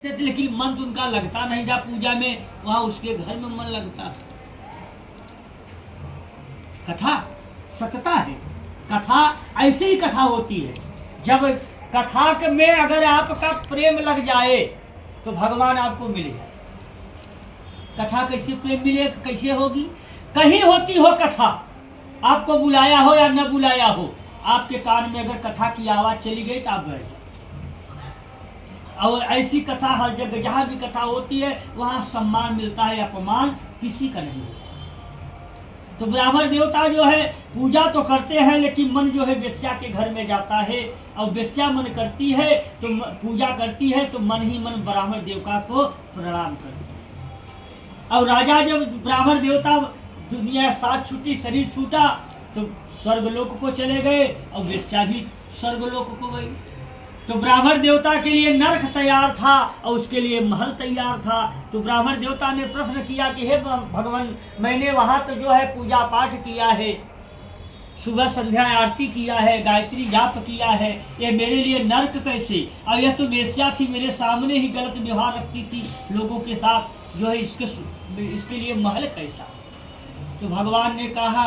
लेकिन मन तो उनका लगता नहीं था पूजा में, वहां उसके घर में मन लगता था। कथा सतता है, कथा ऐसे ही कथा होती है। जब कथा में अगर आपका प्रेम लग जाए तो भगवान आपको मिलेगा। कथा कैसे प्रेम मिले, कैसे होगी? कहीं होती हो कथा, आपको बुलाया हो या न बुलाया हो, आपके कान में अगर कथा की आवाज चली गई तो आप बैठ जाओ। और ऐसी कथा हर जगह जहाँ भी कथा होती है वहाँ सम्मान मिलता है, अपमान किसी का नहीं होता। तो ब्राह्मण देवता जो है पूजा तो करते हैं, लेकिन मन जो है वेश्या के घर में जाता है, और वेश्या मन करती है तो पूजा करती है तो मन ही मन ब्राह्मण देवता को प्रणाम करती है। और राजा जब ब्राह्मण देवता दुनिया साथ छूटी, शरीर छूटा, तो स्वर्गलोक को चले गए और वेश्या भी स्वर्गलोक को गई। तो ब्राह्मण देवता के लिए नरक तैयार था और उसके लिए महल तैयार था। तो ब्राह्मण देवता ने प्रश्न किया कि हे भगवान, मैंने वहां तो जो है पूजा पाठ किया है, सुबह संध्या आरती किया है, गायत्री जाप किया है, ये मेरे लिए नरक कैसे? और यह तो वेश्या थी, मेरे सामने ही गलत व्यवहार रखती थी लोगों के साथ, जो है इसके लिए महल कैसा? तो भगवान ने कहा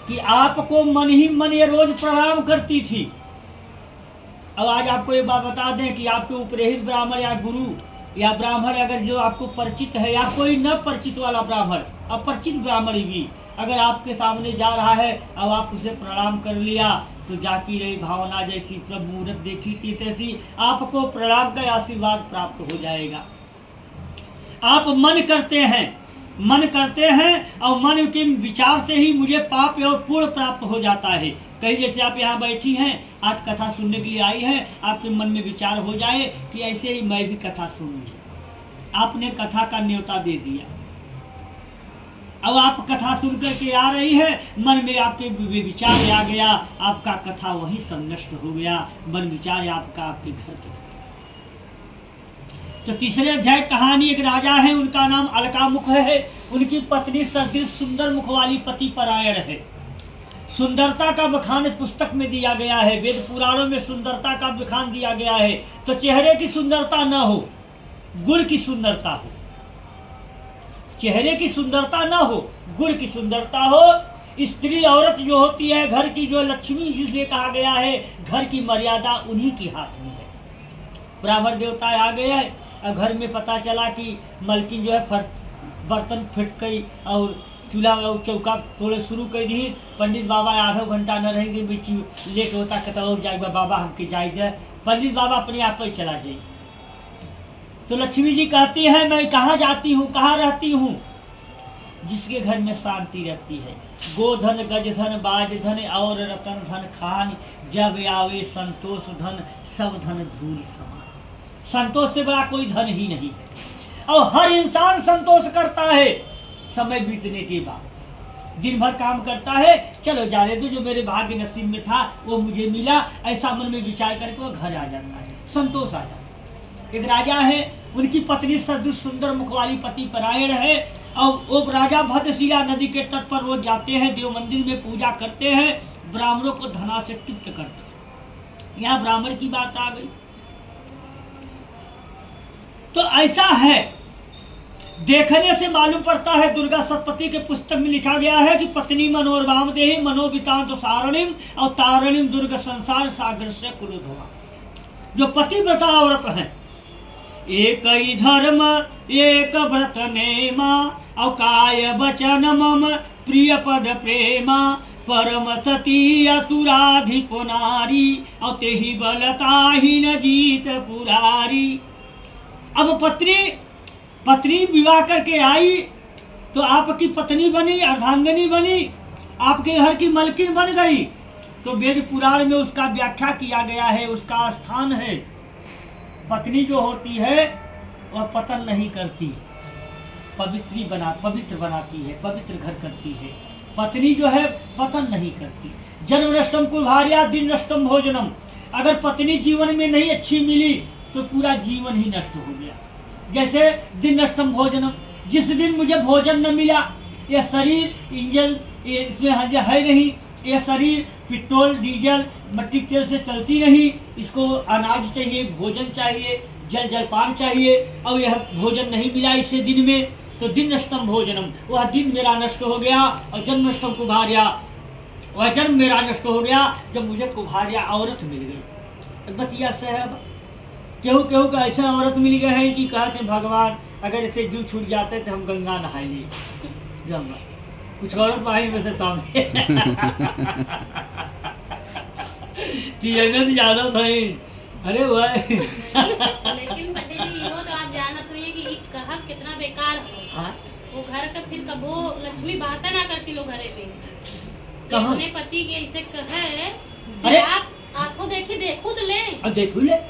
कि आपको मन ही मन ये रोज प्रणाम करती थी। अब आज आपको एक बात बता दें कि आपके उपरेहित ब्राह्मण या गुरु या ब्राह्मण अगर जो आपको परिचित है, या कोई न परिचित वाला ब्राह्मण, अपरिचित ब्राह्मण भी अगर आपके सामने जा रहा है अब आप उसे प्रणाम कर लिया, तो जाकी रही भावना जैसी प्रभु मुहूर्त देखी थी तैसी आपको प्रणाम का आशीर्वाद प्राप्त हो जाएगा। आप मन करते हैं और मन के विचार से ही मुझे पाप और पुण्य प्राप्त हो जाता है। कहीं जैसे आप यहाँ बैठी हैं, आज कथा सुनने के लिए आई हैं, आपके मन में विचार हो जाए कि ऐसे ही मैं भी कथा सुन लूं। आपने कथा का न्योता दे दिया, अब आप कथा सुन करके आ रही है, मन में आपके विचार आ गया, आपका कथा वहीं सब नष्ट हो गया, मन विचार आपका आपके घर तक गया। तो तीसरे अध्याय कहानी, एक राजा है, उनका नाम अलकामुख है, उनकी पत्नी सदृश सुंदर मुख वाली पति परायण है। सुंदरता का बखान पुस्तक में दिया गया है, वेद पुराणों में सुंदरता का बखान दिया गया है। तो चेहरे की सुंदरता न हो, गुण की सुंदरता हो। चेहरे की सुंदरता न हो, गुण की सुंदरता हो। स्त्री औरत जो होती है, घर की जो लक्ष्मी जिसे कहा गया है, घर की मर्यादा उन्हीं के हाथ में है। ब्राह्मण देवता आ गए और घर में पता चला कि मलकिन जो है बर्तन फिट गई और चूल्हा और चौका थोड़े शुरू कर दी। पंडित बाबा आधा घंटा न रहेंगे, बीच लेट होता कहता हो जाएगा बाबा हमके जाए। पंडित बाबा अपने आप पर चला जाए। तो लक्ष्मी जी कहती है मैं कहाँ जाती हूँ, कहाँ रहती हूँ? जिसके घर में शांति रहती है। गोधन गजधन बाजधन और रतन धन खान, जब आवे संतोष धन सब धन धूल समान। संतोष से बड़ा कोई धन ही नहीं है। और हर इंसान संतोष करता है समय बीतने के बाद। दिन भर काम करता है, चलो जाने दो, जो मेरे भाग्य नसीब में था वो मुझे मिला, ऐसा मन में विचार करके वो घर आ जाता है, संतोष आ जाता है। एक राजा है, उनकी पत्नी सदृश सुंदर मुख वाली पति परायण है, और वो राजा भद्रशिला नदी के तट पर रोज जाते हैं, देव मंदिर में पूजा करते हैं, ब्राह्मणों को धना से तृप्त करते हैं। यहाँ ब्राह्मण की बात आ गई। तो ऐसा है, देखने से मालूम पड़ता है, दुर्गा सतपथी के पुस्तक में लिखा गया है कि पत्नी मनोरवाम देही मनोवितांत सारणिम और तारणिम दुर्ग संसार सागर से कुलोधवा। जो पतिव्रता औरत है, एक ही धर्म एक व्रत नेमा, और काय वचन मम प्रिय पद प्रेमा, परम सती असुराधिप नारी, और तेहि बलता ही न जीत पुरारी। अब पत्नी विवाह करके आई तो आपकी पत्नी बनी, अर्धांगिनी बनी, आपके घर की मलकिन बन गई। तो वेद पुराण में उसका व्याख्या किया गया है, उसका स्थान है। पत्नी जो होती है वह पतन नहीं करती, पवित्र बनाती है, पवित्र घर करती है। पत्नी जो है पतन नहीं करती। जन्म नष्टम कुभार्या दिन नष्टम भोजनम। अगर पत्नी जीवन में नहीं अच्छी मिली तो पूरा जीवन ही नष्ट हो गया। जैसे दिन नष्टम भोजनम, जिस दिन मुझे भोजन न मिला, यह शरीर इंजन इसमें है नहीं, यह शरीर पेट्रोल डीजल मट्टी तेल से चलती नहीं, इसको अनाज चाहिए, भोजन चाहिए, जलपान चाहिए, और यह भोजन नहीं मिला इसे दिन में तो दिन नष्टम भोजनम, वह दिन मेरा नष्ट हो गया। और जन्म नष्टम कुभार्या, वह जन्म मेरा नष्ट हो गया जब मुझे कुभार्या औरत मिल गई। बतिया साहब केहू केहू का ऐसा औरत मिल गए हैं कि कहते भगवान अगर इसे जू छूट जाते तो हम गंगा नहा लिए। गंगा कुछ औरत भाई में से सामने ज्यादा था। अरे भाई लेकिन पंडित जी इहो तो आप जानत हुए कि ई कहब कितना बेकार हो। हाँ? वो घर का फिर कबो लक्ष्मी वासा ना करती लोग घरे में। कहाँ? अपने पति के ऐसे कहे अरे! आप आंखों देखी देखू तो ले। अब देखू ले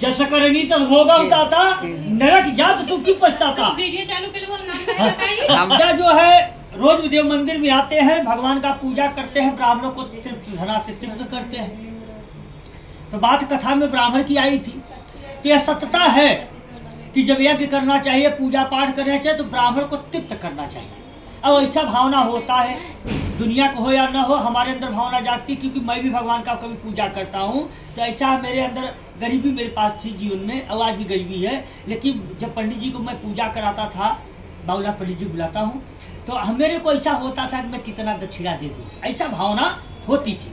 जैसा करनी तब भोगा उताता, नरक जा तो तू क्यों पछताता। वीडियो चालू के लिए वो नाम बताइए। हमजा जो है रोज देव मंदिर में आते हैं, भगवान का पूजा करते हैं, ब्राह्मणों को धना से तृप्त करते हैं। तो बात कथा में ब्राह्मण की आई थी। तो यह सत्यता है कि जब यज्ञ करना चाहिए, पूजा पाठ करना चाहिए, तो ब्राह्मण को तृप्त करना चाहिए। और ऐसा भावना होता है, दुनिया को हो या न हो, हमारे अंदर भावना जागती, क्योंकि मैं भी भगवान का कभी पूजा करता हूँ। तो ऐसा मेरे अंदर गरीबी मेरे पास थी जीवन में, और आज भी गरीबी है। लेकिन जब पंडित जी को मैं पूजा कराता था, बाबूला पंडित जी बुलाता हूँ, तो मेरे को ऐसा होता था कि मैं कितना दक्षिणा दे दूँ, ऐसा भावना होती थी।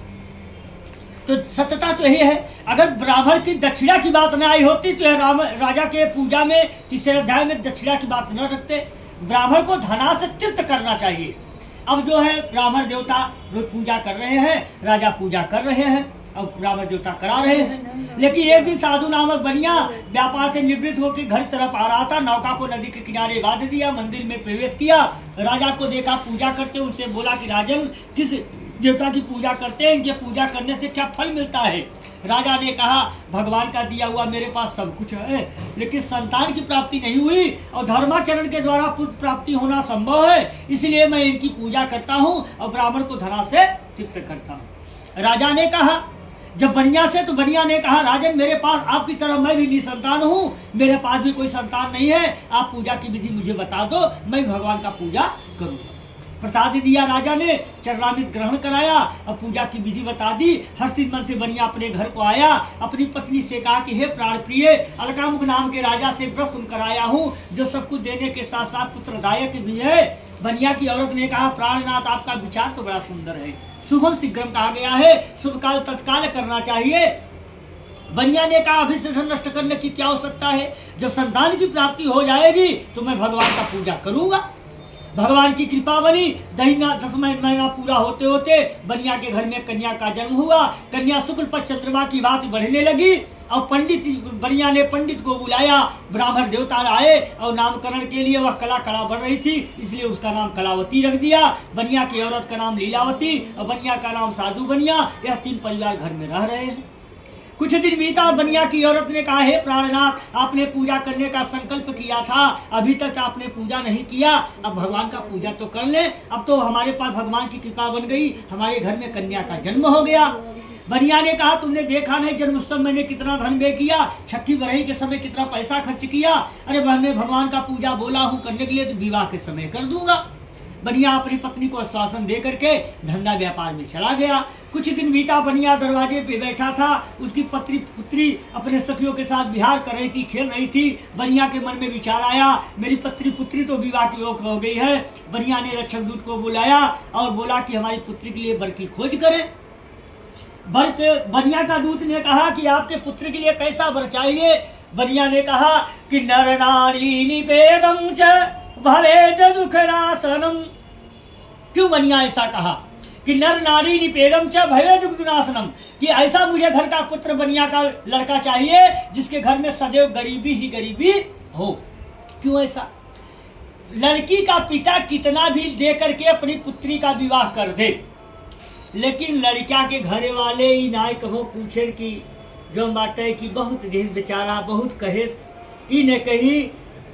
तो सत्यता तो यही है, अगर ब्राह्मण की दक्षिणा की बात न आई होती तो यह राजा के पूजा में तीसरे अध्याय में दक्षिणा की बात न रखते। ब्राह्मण को धना से तृप्त करना चाहिए। अब जो है ब्राह्मण देवता रोज पूजा कर रहे हैं, राजा पूजा कर रहे हैं, और ब्राह्मण देवता करा रहे हैं। लेकिन एक दिन साधु नामक बनिया व्यापार से निवृत्त होकर घर तरफ आ रहा था, नौका को नदी के किनारे बांध दिया, मंदिर में प्रवेश किया, राजा को देखा पूजा करते, उनसे बोला कि राजन किस देवता की पूजा करते हैं, इनके पूजा करने से क्या फल मिलता है। राजा ने कहा भगवान का दिया हुआ मेरे पास सब कुछ है, लेकिन संतान की प्राप्ति नहीं हुई, और धर्माचरण के द्वारा पुत्र प्राप्ति होना संभव है, इसलिए मैं इनकी पूजा करता हूँ और ब्राह्मण को धना से तृप्त करता हूँ। राजा ने कहा जब बनिया से, तो बनिया ने कहा राजन मेरे पास आपकी तरह मैं भी निसंतान हूँ, मेरे पास भी कोई संतान नहीं है, आप पूजा की विधि मुझे बता दो, मैं भगवान का पूजा करूँगा। प्रसाद दिया राजा ने, चरणामृत ग्रहण कराया और पूजा की विधि बता दी। हर्षित मन से बनिया अपने घर को आया, अपनी पत्नी से कहा कि हे प्राण प्रिय, अलकामुख नाम के राजा से व्रत कराया हूँ, जो सब कुछ देने के साथ साथ पुत्रदायक भी है। बनिया की औरत ने कहा प्राणनाथ आपका विचार तो बड़ा सुंदर है, शुभम शीघ्रम कहा गया है, शुभ काल तत्काल करना चाहिए। बनिया ने कहा अभिष्ट नष्ट करने की क्या आवश्यकता है, जब संतान की प्राप्ति हो जाएगी तो मैं भगवान का पूजा करूंगा। भगवान की कृपा बनी। 10 महीना पूरा होते होते बनिया के घर में कन्या का जन्म हुआ। कन्या शुक्ल पक्ष चंद्रमा की भांति बढ़ने लगी, और पंडित बनिया ने पंडित को बुलाया, ब्राह्मण देवता आए, और नामकरण के लिए वह कला बढ़ रही थी, इसलिए उसका नाम कलावती रख दिया। बनिया की औरत का नाम लीलावती और बनिया का नाम साधु बनिया। यह 3 परिवार घर में रह रहे हैं। कुछ दिन बीता, बनिया की औरत ने कहा हे प्राणनाथ आपने पूजा करने का संकल्प किया था, अभी तक आपने पूजा नहीं किया, अब भगवान का पूजा तो कर ले। अब तो हमारे पास भगवान की कृपा बन गई, हमारे घर में कन्या का जन्म हो गया। बनिया ने कहा तुमने देखा नहीं जन्मोत्सव मैंने कितना धन व्यय किया, छठी बरही के समय कितना पैसा खर्च किया। अरे मैं भगवान का पूजा बोला हूँ करने के लिए, तो विवाह के समय कर दूंगा। बनिया अपनी पत्नी को आश्वासन दे करके धंधा व्यापार में चला गया। कुछ दिन बीता, बनिया दरवाजे पे बैठा था, उसकी पुत्री अपने सखियों के साथ विहार कर रही थी, खेल रही थी। बनिया के मन में विचार आया मेरी पुत्री तो विवाह की योग्य हो गई है। बनिया ने रक्षक दूत को बुलाया और बोला कि हमारी पुत्री के लिए वर की खोज करें। बनिया का दूत ने कहा कि आपके पुत्र के लिए कैसा वर चाहिए। बनिया ने कहा कि नर नारी निपेदम च भवेद दुखनाशनम। क्यों बनिया ऐसा कहा कि नर नारी निपेदम च भवेद दुखनाशनम, कि ऐसा मुझे घर का पुत्र बनिया का लड़का चाहिए जिसके घर में सदैव गरीबी ही गरीबी हो। क्यों ऐसा? लड़की का पिता कितना भी दे करके अपनी पुत्री का विवाह कर दे, लेकिन लड़का के घर वाले ही ना कहो पूछे कि जो बाटे कि बहुत देह बेचारा बहुत कहे ई ने कही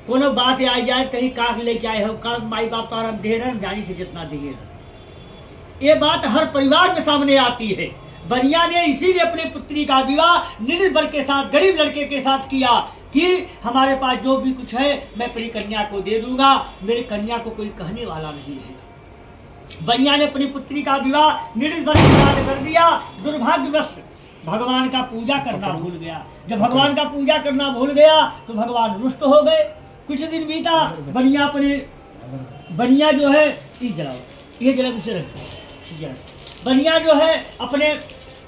कोनो बात आ जाए कहीं काक लेके आए हो, का माई बाप तारा दे रहे जानी से जितना दिए। ये बात हर परिवार में सामने आती है। बनिया ने इसीलिए अपनी पुत्री का विवाह निरीह वर्ग के साथ, गरीब लड़के के साथ किया कि हमारे पास जो भी कुछ है मैं अपनी कन्या को दे दूंगा, मेरी कन्या को कोई कहने वाला नहीं रहेगा। बनिया ने अपनी पुत्री का विवाह निरीह वर्ग के साथ कर दिया। दुर्भाग्यवश भगवान का पूजा करना भूल गया। जब भगवान का पूजा करना भूल गया तो भगवान रुष्ट हो गए। कुछ दिन बीता, बनिया जो है ये जला उसे रख, बनिया जो है अपने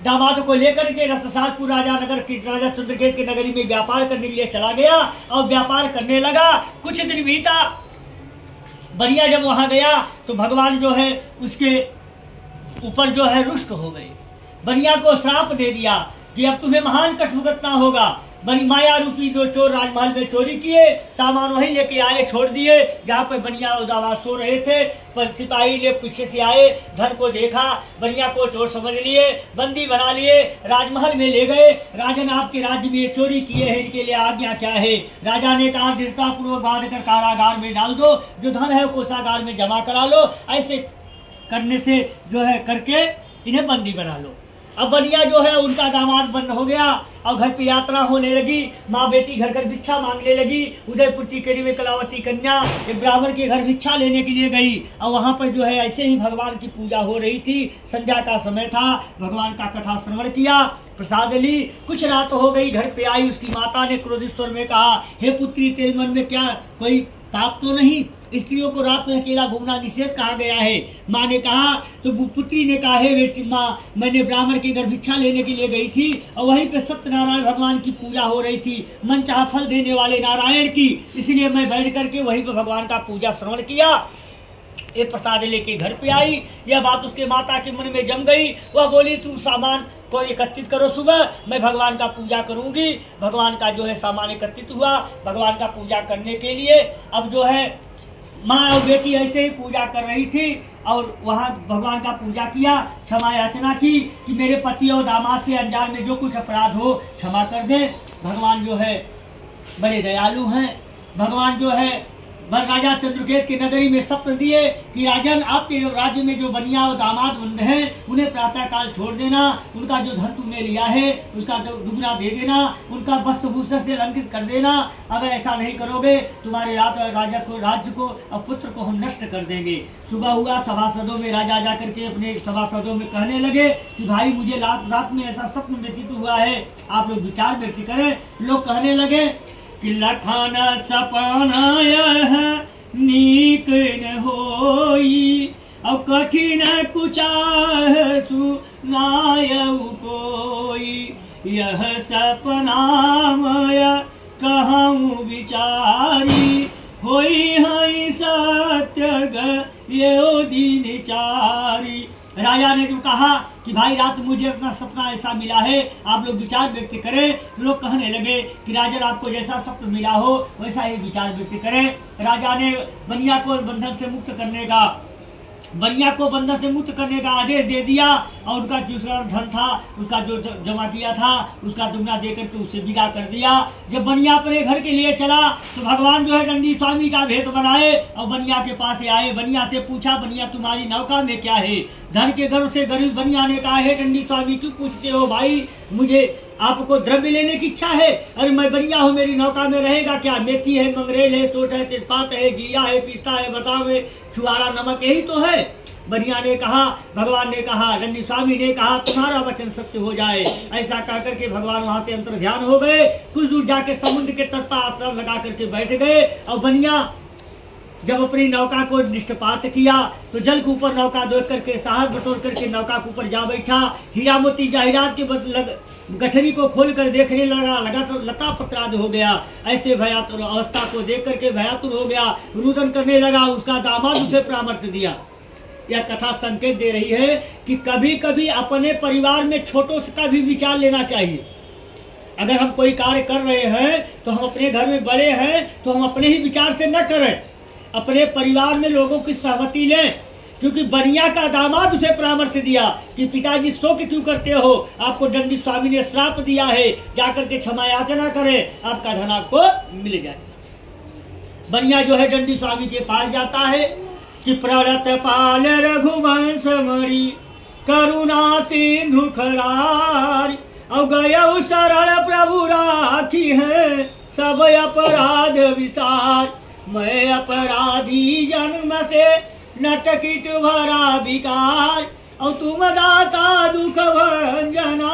दामाद को लेकर के रथसादपुर राजा चंद्रकेत के नगरी में व्यापार करने के लिए चला गया और व्यापार करने लगा। कुछ दिन बीता, बनिया जब वहां गया तो भगवान जो है उसके ऊपर जो है रुष्ट हो गए। बनिया को श्राप दे दिया कि अब तुम्हें महान कष्ट भुगतना होगा। बनी माया रूपी जो चोर राजमहल में चोरी किए, सामान वहीं लेके आए, छोड़ दिए जहाँ पर बनिया और दामाद सो रहे थे। पर सिपाही ले पीछे से आए, धन को देखा, बनिया को चोर समझ लिए, बंदी बना लिए, राजमहल में ले गए। राजन आपके राज्य में चोरी किए हैं, इनके लिए आज्ञा क्या है? राजा ने कहा दृढ़तापूर्वक बांध कर कारागार में डाल दो, जो धन है कोषागार में जमा करा लो। ऐसे करने से जो है करके इन्हें बंदी बना लो। अब बनिया जो है उनका दामाद बंद हो गया और घर पे यात्रा होने लगी। माँ बेटी घर घर भिक्षा मांगने लगी। उदयपुर टिकरी में कलावती कन्या एक ब्राह्मण के घर भिक्षा लेने के लिए गई और वहाँ पर जो है ऐसे ही भगवान की पूजा हो रही थी। संध्या का समय था, भगवान का कथा श्रवण किया, प्रसाद ली। कुछ रात हो गई, घर पे आई, उसकी माता ने क्रोधित स्वर में कहा, हे पुत्री तेरे मन में क्या कोई पाप तो नहीं? स्त्रियों को रात में अकेला घूमना निषेध कहा गया है। माँ ने कहा तो पुत्री ने कहा, हे बेटी माँ, मैंने ब्राह्मण के घर भिक्षा लेने के लिए गई थी और वहीं पे सत्यनारायण भगवान की पूजा हो रही थी, मन चाहा फल देने वाले नारायण की, इसलिए मैं बैठ करके वहीं पे भगवान का पूजा श्रवण किया। एक प्रसाद लेके घर पे आई। यह बात उसके माता के मन में जम गई। वह बोली, तुम सामान को एकत्रित करो, सुबह मैं भगवान का पूजा करूंगी। भगवान का जो है सामान एकत्रित हुआ भगवान का पूजा करने के लिए। अब जो है माँ और बेटी ऐसे ही पूजा कर रही थी और वहाँ भगवान का पूजा किया, क्षमा याचना की कि मेरे पति और दामाद से अनजान में जो कुछ अपराध हो क्षमा कर दें। भगवान जो है बड़े दयालु हैं। भगवान जो है राजा चंद्रकेत के नगरी में स्वप्न दिए कि राजन, आपके राज्य में जो बनिया और दामाद बंद हैं उन्हें प्रातः काल छोड़ देना, उनका जो धन तुमने लिया है उसका दुगना दे देना, उनका वस्त्र भूषण से अलंकृत कर देना। अगर ऐसा नहीं करोगे तुम्हारे राज्य को और पुत्र को हम नष्ट कर देंगे। सुबह हुआ, सभासदों में राजा जा करके अपने सभासदों में कहने लगे कि भाई मुझे रात में ऐसा स्वप्न व्यतीत हुआ है, आप लोग विचार व्यक्त करें। लोग कहने लगे कि लखन सपना यह नीक न होई और कठिन कुचाह सुनायउ कोई, यह सपना मय कहूँ विचारी होई हई सत्य यो दीनचारी। राजा ने जो कहा कि भाई रात मुझे अपना सपना ऐसा मिला है, आप लोग विचार व्यक्त करें। लोग कहने लगे कि राजा आपको जैसा स्वप्न मिला हो वैसा ही विचार व्यक्त करें। राजा ने बनिया को बंधन से मुक्त करने का आदेश दे दिया और उनका दूसरा धन था उसका जो जमा किया था उसका दुगना दे करके उसे विदा कर दिया। जब बनिया अपने घर के लिए चला तो भगवान जो है दंडी स्वामी का भेद बनाए और बनिया के पास आए। बनिया से पूछा, बनिया तुम्हारी नौका में क्या है? धन के गर्व से गरीब बनिया ने कहा, है दंडी स्वामी क्यों पूछते हो भाई, मुझे आपको द्रव्य लेने की इच्छा है? अरे मैं बनिया हूँ, मेरी नौका में रहेगा क्या? मेथी है, मंगरेल है, सोट है, तेजपात है, जीरा है, पिस्ता है, बादाम है, छुआरा, नमक, यही तो है। बनिया ने कहा, भगवान ने कहा, दंडी स्वामी ने कहा, तुम्हारा वचन सत्य हो जाए। ऐसा कह करके भगवान वहां से अंतर ध्यान हो गए। कुछ दूर जाके समुद्र के तट पर आश्रम लगा करके बैठ गए और बनिया जब अपनी नौका को निष्पात किया तो जल के ऊपर नौका देख करके साहस बटोर करके नौका के ऊपर जा बैठा। हीरा मोती जाहिरात के गठरी को खोल कर देखने लगा तो लता पत्राद हो गया। ऐसे भयातुर अवस्था को देख करके भयातुर हो गया, रुदन करने लगा। उसका दामाद उसे परामर्श दिया। यह कथा संकेत दे रही है कि कभी कभी अपने परिवार में छोटों का भी विचार लेना चाहिए। अगर हम कोई कार्य कर रहे हैं तो हम अपने घर में बड़े हैं तो हम अपने ही विचार से न करें, अपने परिवार में लोगों की सहमति लें। क्योंकि बनिया का दामाद उसे परामर्श दिया कि पिताजी शोक क्यों करते हो, आपको दंडी स्वामी ने श्राप दिया है, जाकर के क्षमा याचना करें, आपका धन आपको मिल जाए। बनिया जो है दंडी स्वामी के पास जाता है कि प्रणत पाल रघुवंश मणि करुणा सिंधु खरार और गयौ शरण प्रभु राखी है सब अपराध विसार। मैं अपराधी जन्म से नटकिट भरा विकार और तुम दाता दुख भंजना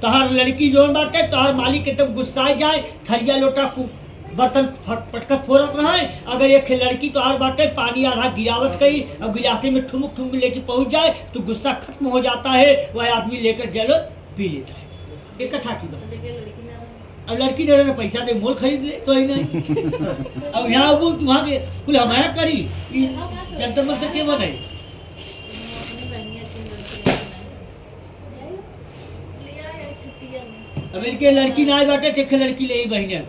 तोहर लड़की जोन बाटे तोहर मालिक एकदम गुस्साए जाए, थरिया लोटा बर्तन पटकर फोड़त रहे। अगर एक लड़की तोहर बाटे पानी आधा गिरावत गई और गिलासे में ठुमुक ठुमुक लेके पहुंच जाए तो गुस्सा खत्म हो जाता है, वह आदमी लेकर जल पी लेता है। एक कथा की बात। अब लड़की ने रहे पैसा दे मोल खरीद ले तो ही नहीं। अब यहाँ वो वहाँ के कुल हमारा करी जंतर मंतर के बनाई। अब इनके लड़की ना आए बाटे थे लड़की ले बहने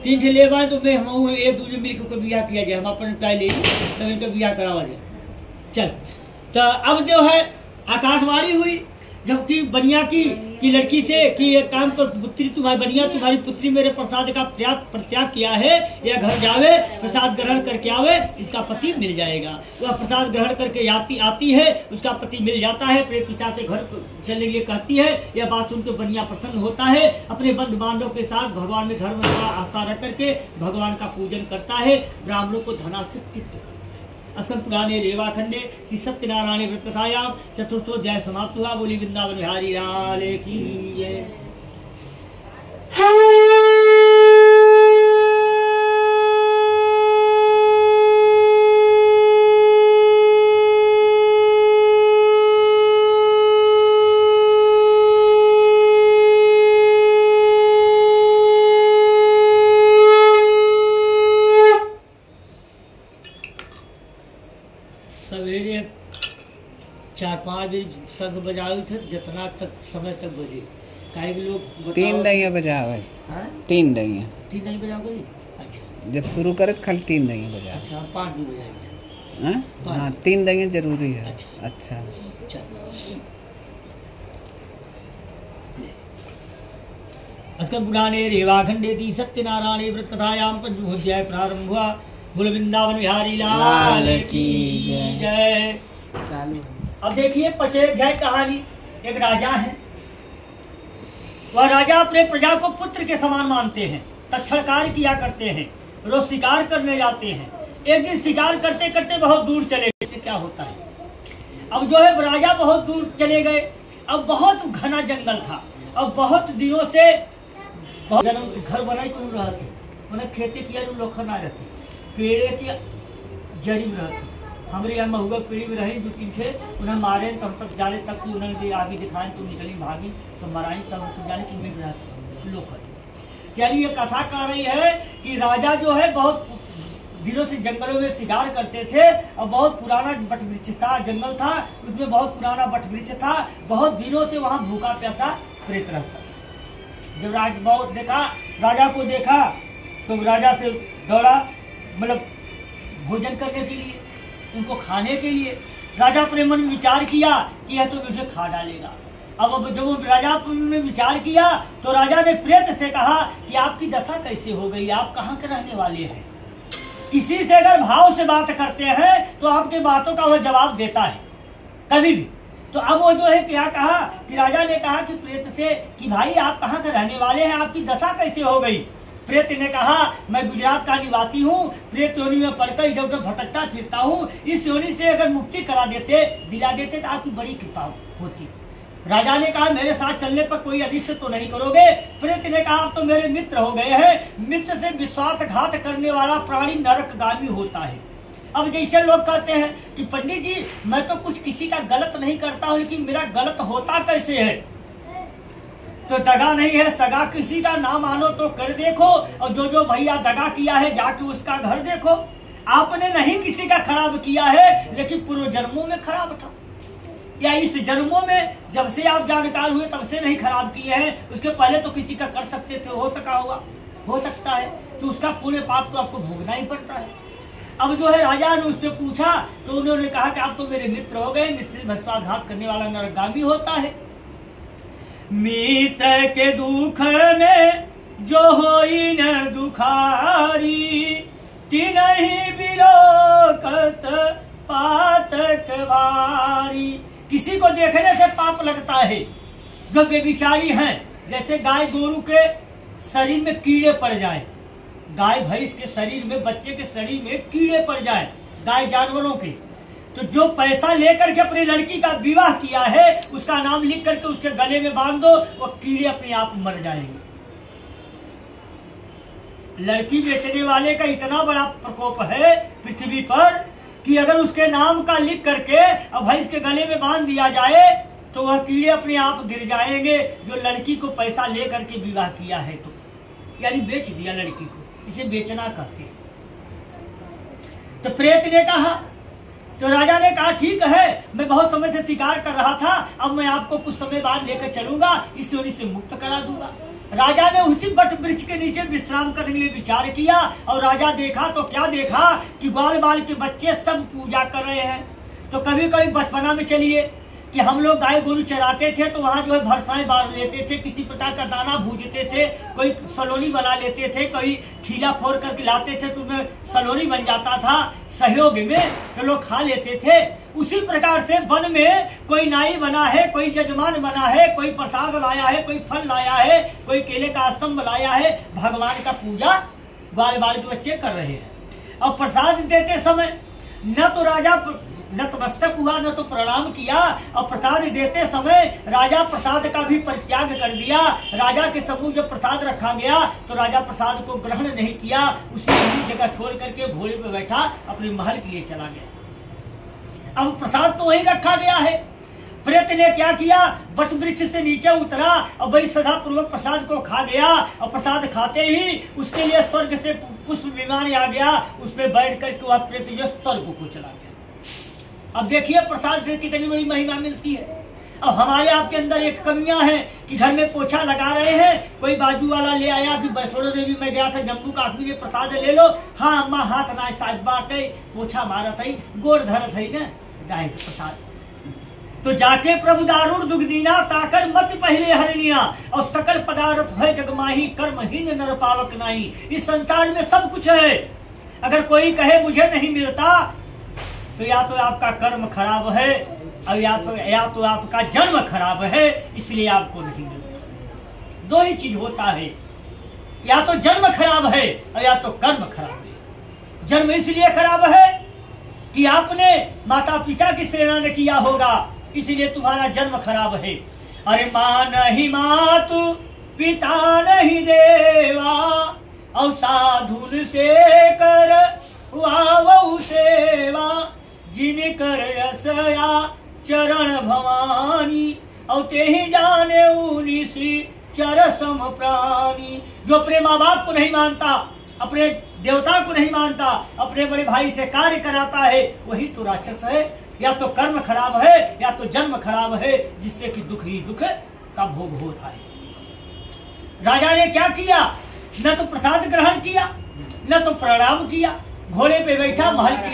तीन ठे ले बाए तो मैं हम एक दूसरे मिलकर को बियाह किया जाए, हम अपन टाइ ले तब इनका बियाह करावा जाए। चल तो अब जो है आकाशवाणी हुई जबकि बनिया की लड़की से कि एक काम कर पुत्री तुम्हारी बनिया तुम्हारी पुत्री मेरे प्रसाद का प्रत्याग किया है, यह घर जावे प्रसाद ग्रहण करके आवे, इसका पति मिल जाएगा। वह प्रसाद ग्रहण करके आती है, उसका पति मिल जाता है, प्रेत पिशाच से घर चलने के लिए कहती है। यह बात सुनकर बनिया प्रसन्न होता है, अपने बंधु बांधव के साथ भगवान में धर्म का आस्था रख करके भगवान का पूजन करता है, ब्राह्मणों को धना से तृप्त करता है। अस्कन पुराणे रेवाखंडे की सत्यनारायण व्रत कथायाम चतुर्थोध्याय समाप्त हुआ। बोली वृंदावन बिहारी लाल की जय। सवेरे 4-5 बजे शंख बजावे थे, जितना तक समय तक बजे कई लोग 3 दैया बजावे। हाँ? 3 दैया 3 नहीं बजाओगे? अच्छा जब शुरू करे खाली 3 दैया बजा। अच्छा हम 5 भी बजाए थे। हाँ 3 दैया जरूरी है। अच्छा अस्कन पुराणे रेवाखंडे दी सत्यनारायण व्रत कथायाम पंचमोध्याय प्रारंभ हुआ। बोल वृंदावन बिहारी लाल की जय। अब देखिए 5वें अध्याय कहानी। एक राजा है, वह राजा अपने प्रजा को पुत्र के समान मानते हैं, तत्क्षण कार्य किया करते हैं, रोज शिकार करने जाते हैं। एक दिन शिकार करते करते बहुत दूर चले गए। इससे क्या होता है, अब जो है राजा बहुत दूर चले गए, अब बहुत घना जंगल था, अब बहुत दिनों से घर बनाए क्यों रहा थे, उन्हें खेती किया लोखन आ रहते, पेड़े की जड़ी में रहते। हमारे यहाँ महुआ पेड़ी में रही 2-3 थे, उन्हें मारे तब तक जाने तक कि उन्हें आगे दिखाएं तो निकली भागी तो मराई, तब समझाने की मिल रहा था लोखन। क्या ये कथा कह रही है कि राजा जो है बहुत दिनों से जंगलों में शिकार करते थे और बहुत पुराना बट वृक्ष था, जंगल था, उसमें बहुत पुराना बट वृक्ष था, बहुत दिनों से वहाँ भूखा प्यासा प्रेत रहता था। जब राजा को देखा तो राजा से दौड़ा, मतलब भोजन करने के लिए, उनको खाने के लिए। राजा अपने मन में विचार किया कि यह तो मुझे खा डालेगा। अब जब वो राजा ने विचार किया तो राजा ने प्रेत से कहा कि आपकी दशा कैसे हो गई, आप कहाँ के रहने वाले हैं। किसी से अगर भाव से बात करते हैं तो आपके बातों का वह जवाब देता है कभी भी। तो अब वो जो है क्या कहा कि राजा ने कहा कि प्रेत से कि भाई आप कहाँ के रहने वाले हैं, आपकी दशा कैसे हो गई। प्रेत ने कहा मैं गुजरात का निवासी हूँ, प्रेत योनि में पड़कर इधर उधर भटकता फिरता हूँ, इस योनि से अगर मुक्ति दिला देते तो आपकी बड़ी कृपा होती। राजा ने कहा मेरे साथ चलने पर कोई अनिष्ट तो नहीं करोगे। प्रेत ने कहा आप तो मेरे मित्र हो गए हैं, मित्र से विश्वासघात करने वाला प्राणी नरकगामी होता है। अब जैसे लोग कहते हैं कि पंडित जी मैं तो कुछ किसी का गलत नहीं करता हूँ, लेकिन मेरा गलत होता कैसे है। तो दगा नहीं है सगा किसी का, ना मानो तो कर देखो, और जो भैया दगा किया है जाके उसका घर देखो। आपने नहीं किसी का खराब किया है, लेकिन पूर्व जन्मों में खराब था, या इस जन्मों में जब से आप जानकार हुए तब से नहीं खराब किए हैं, उसके पहले तो किसी का कर सकते थे, हो सकता है, तो उसका पूरे पाप तो आपको भोगना ही पड़ता है। अब जो है राजा ने उससे पूछा तो उन्होंने कहा कि आप तो मेरे मित्र हो गए, मित्र भस्माघात करने वाला नरगामी होता है। मित्र के दुख में जो होई न दुखारी, तिनहि बिलोकत पातक भारी। किसी को देखने से पाप लगता है, जो बेविचारी हैं, जैसे गाय गोरू के शरीर में कीड़े पड़ जाए, गाय भैंस के शरीर में, बच्चे के शरीर में कीड़े पड़ जाए, गाय जानवरों के, तो जो पैसा लेकर के अपनी लड़की का विवाह किया है उसका नाम लिख करके उसके गले में बांध दो, वो कीड़े अपने आप मर जाएंगे। लड़की बेचने वाले का इतना बड़ा प्रकोप है पृथ्वी पर कि अगर उसके नाम का लिख करके अब भैंस के गले में बांध दिया जाए तो वह कीड़े अपने आप गिर जाएंगे, जो लड़की को पैसा ले करके विवाह किया है तो, यानी बेच दिया लड़की को, इसे बेचना कहते हैं। तो प्रेत ने कहा, तो राजा ने कहा ठीक है, मैं बहुत समय से शिकार कर रहा था, अब मैं आपको कुछ समय बाद लेकर चलूंगा, इस योनि से मुक्त करा दूंगा। राजा ने उसी बट वृक्ष के नीचे विश्राम करने के लिए विचार किया और राजा देखा तो क्या देखा कि ग्वाल बाल के बच्चे सब पूजा कर रहे हैं। तो कभी कभी बचपना में चलिए कि हम लोग गाय गोरू चराते थे तो वहाँ जो है भरसाएं बार लेते थे, किसी प्रकार का दाना भूजते थे, कोई सलोनी बना लेते थे, कोई ठीला फोड़ करके लाते थे तो उसमें सलोनी बन जाता था सहयोग में, तो लोग खा लेते थे। उसी प्रकार से वन में कोई नाई बना है, कोई यजमान बना है, कोई प्रसाद लाया है, कोई फल लाया है, कोई केले का स्तंभ लाया है, भगवान का पूजा ग्वाल बाल के बच्चे कर रहे हैं। और प्रसाद देते समय न तो राजा नतमस्तक हुआ न तो प्रणाम किया, और प्रसाद देते समय राजा प्रसाद का भी परित्याग कर दिया। राजा के सम्मुख जब प्रसाद रखा गया तो राजा प्रसाद को ग्रहण नहीं किया, उसी जगह छोड़ करके घोड़े पे बैठा अपने महल के लिए चला गया। अब प्रसाद तो वहीं रखा गया है। प्रेत ने क्या किया, वट वृक्ष से नीचे उतरा और बड़ी श्रद्धा पूर्वक प्रसाद को खा गया, और प्रसाद खाते ही उसके लिए स्वर्ग से पुष्प विमान आ गया, उसमें बैठ करके वह प्रेत जो स्वर्ग को चला गया। अब देखिए प्रसाद से कितनी बड़ी महिमा मिलती है। अब हमारे आपके अंदर एक कमियां हैं कि घर में पोछा लगा रहे हैं, कोई बाजू वाला ले आया कि वैष्णो देवी में गया था जम्मू कश्मीर प्रसाद ले लो, हाँ अम्मा हाथ ना साथ बाटे पोछा मारत है गोर धरत है न जाए प्रसाद। तो जाके प्रभु दारुण दुग्धीना ताकर मत पहले हरनिया, और सकल पदार्थ है जगमाही कर्महीन नर पावक नाही। इस संसार में सब कुछ है, अगर कोई कहे मुझे नहीं मिलता तो या तो आपका कर्म खराब है और या तो आपका जन्म खराब है, इसलिए आपको नहीं मिलता। दो ही चीज होता है, या तो जन्म खराब है और या तो कर्म खराब है। जन्म इसलिए खराब है कि आपने माता पिता की सेवा न किया होगा, इसलिए तुम्हारा जन्म खराब है। अरे मां नहीं मातु पिता नहीं देवा, और साधुन से कर वावु सेवा, जिन कर यसया चरण भवानी, और ते ही जाने उनिसी चरसम प्राणी। जो अपने माँ बाप को नहीं मानता, अपने देवता को नहीं मानता, अपने बड़े भाई से कार्य कराता है, वही तो राक्षस है। या तो कर्म खराब है या तो जन्म खराब है, जिससे कि दुख ही दुख का भोग हो रहा है। राजा ने क्या किया, न तो प्रसाद ग्रहण किया न तो प्रणाम किया, घोड़े पे बैठा महल के